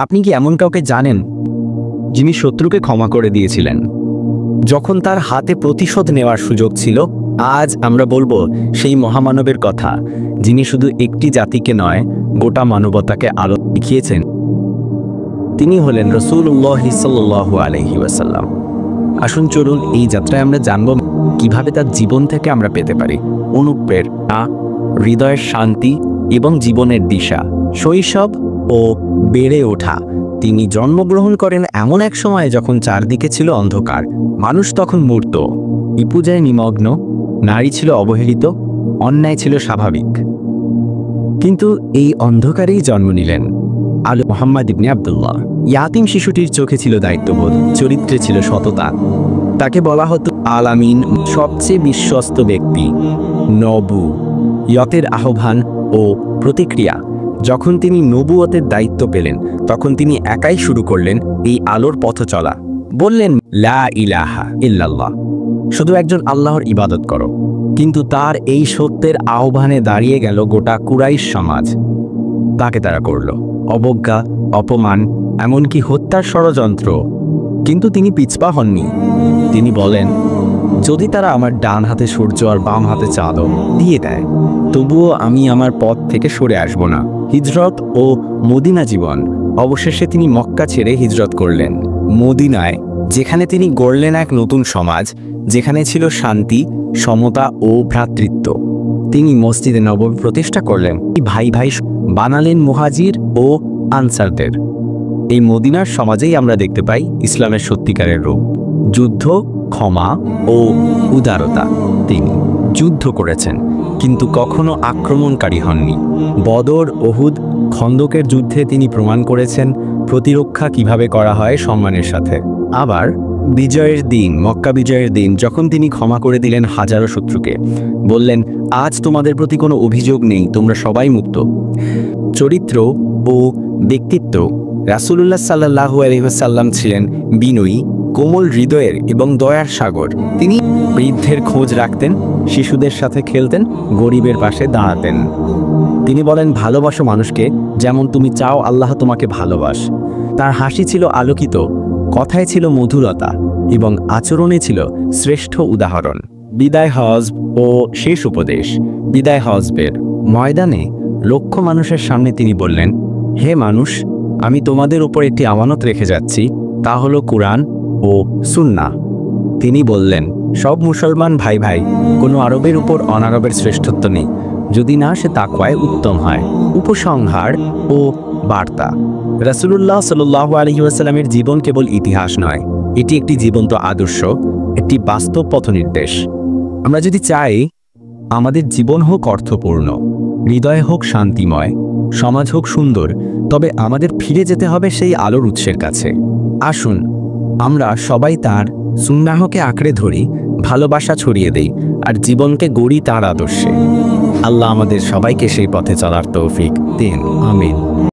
আপনি কি এমন কাউকে জানেন যিনি শত্রুকে ক্ষমা করে দিয়েছিলেন যখন তার হাতে প্রতিশোধ নেওয়ার সুযোগ ছিল? আজ আমরা বলবো সেই মহামানবের কথা, যিনি শুধু একটি জাতিকে নয়, গোটা মানবতাকে আলো দেখিয়েছেন। তিনি হলেন রাসূলুল্লাহ সাল্লাল্লাহু আলাইহি ওয়াসাল্লাম। আসুন চলুন এই যাত্রায় আমরা জানব কিভাবে তার জীবন থেকে আমরা পেতে পারি অনুপ্রেরণা, হৃদয়ের শান্তি এবং জীবনের দিশা। শৈশব ও বেড়ে ওঠা। তিনি জন্মগ্রহণ করেন এমন এক সময়ে যখন চারদিকে ছিল অন্ধকার। মানুষ তখন মূর্ত, পূজায় নিমগ্ন, নারী ছিল অবহেলিত, অন্যায় ছিল স্বাভাবিক। কিন্তু এই অন্ধকারেই জন্ম নিলেন আলী মুহাম্মদ ইবনে আব্দুল্লাহ। ইয়াতিম শিশুটির চোখে ছিল দায়িত্ববোধ, চরিত্রে ছিল সততা। তাকে বলা হতো আল আমিন, সবচেয়ে বিশ্বস্ত ব্যক্তি। নবুয়তের আহ্বান ও প্রতিক্রিয়া। যখন তিনি নবুয়তের দায়িত্ব পেলেন, তখন তিনি একাই শুরু করলেন এই আলোর পথ চলা। বললেন, লা ইলাহা ইল্লাল্লাহ, শুধু একজন আল্লাহর ইবাদত করো। কিন্তু তার এই সত্যের আহ্বানে দাঁড়িয়ে গেল গোটা কুরাইশ সমাজ। তাকে তারা করল অবজ্ঞা, অপমান, এমনকি হত্যার ষড়যন্ত্র। কিন্তু তিনি পিছপা হননি। তিনি বলেন, যদি তারা আমার ডান হাতে সূর্য আর বাম হাতে চাঁদও দিয়ে দেয়, তবুও আমি আমার পথ থেকে সরে আসব না। হিজরত ও মদিনা জীবন। অবশেষে তিনি মক্কা ছেড়ে হিজরত করলেন মদিনায়, যেখানে তিনি গড়লেন এক নতুন সমাজ, যেখানে ছিল শান্তি, সমতা ও ভ্রাতৃত্ব। তিনি মসজিদে নববী প্রতিষ্ঠা করলেন, ভাই ভাই বানালেন মুহাজির ও আনসারদের। এই মদিনার সমাজেই আমরা দেখতে পাই ইসলামের সত্যিকারের রূপ। যুদ্ধ, ক্ষমা ও উদারতা। তিনি যুদ্ধ করেছেন, কিন্তু কখনো আক্রমণকারী হননি। বদর, ওহুদ, খন্দকের যুদ্ধে তিনি প্রমাণ করেছেন প্রতিরক্ষা কিভাবে করা হয় সম্মানের সাথে। আবার বিজয়ের দিন, মক্কা বিজয়ের দিন, যখন তিনি ক্ষমা করে দিলেন হাজারো শত্রুকে, বললেন, আজ তোমাদের প্রতি কোনো অভিযোগ নেই, তোমরা সবাই মুক্ত। চরিত্র ও ব্যক্তিত্ব। রাসূলুল্লাহ সাল্লাল্লাহু আলাইহি ওয়াসাল্লাম ছিলেন বিনয়ী, কোমল হৃদয়ের এবং দয়ার সাগর। তিনি বৃদ্ধের খোঁজ রাখতেন, শিশুদের সাথে খেলতেন, গরিবের পাশে দাঁড়াতেন। তিনি বলেন, ভালোবাসো মানুষকে যেমন তুমি চাও আল্লাহ তোমাকে ভালোবাস। তার হাসি ছিল আলোকিত, কথায় ছিল মধুরতা এবং আচরণে ছিল শ্রেষ্ঠ উদাহরণ। বিদায় হজ ও শেষ উপদেশ। বিদায় হজবের ময়দানে লক্ষ মানুষের সামনে তিনি বললেন, হে মানুষ, আমি তোমাদের উপর একটি আমানত রেখে যাচ্ছি, তা হলো কুরআন ও সুন্নাহ। তিনি বললেন, সব মুসলমান ভাই ভাই, কোনো আরবের উপর অনারবের শ্রেষ্ঠত্ব নেই, যদি না সে তাকওয়ায় উত্তম হয়। উপসংহার ও বার্তা। রাসূলুল্লাহ সাল্লাল্লাহু আলাইহি ওয়াসাল্লামের জীবন কেবল ইতিহাস নয়, এটি একটি জীবন্ত আদর্শ, একটি বাস্তব পথনির্দেশ। আমরা যদি চাই আমাদের জীবন হোক অর্থপূর্ণ, হৃদয় হোক শান্তিময়, সমাজ হোক সুন্দর, তবে আমাদের ফিরে যেতে হবে সেই আলোর উৎসের কাছে। আসুন আমরা সবাই তার সুন্নাহকে আঁকড়ে ধরি, ভালোবাসা ছড়িয়ে দেই আর জীবনকে গড়ি তার আদর্শে। আল্লাহ আমাদের সবাইকে সেই পথে চলার তৌফিক দিন। আমিন।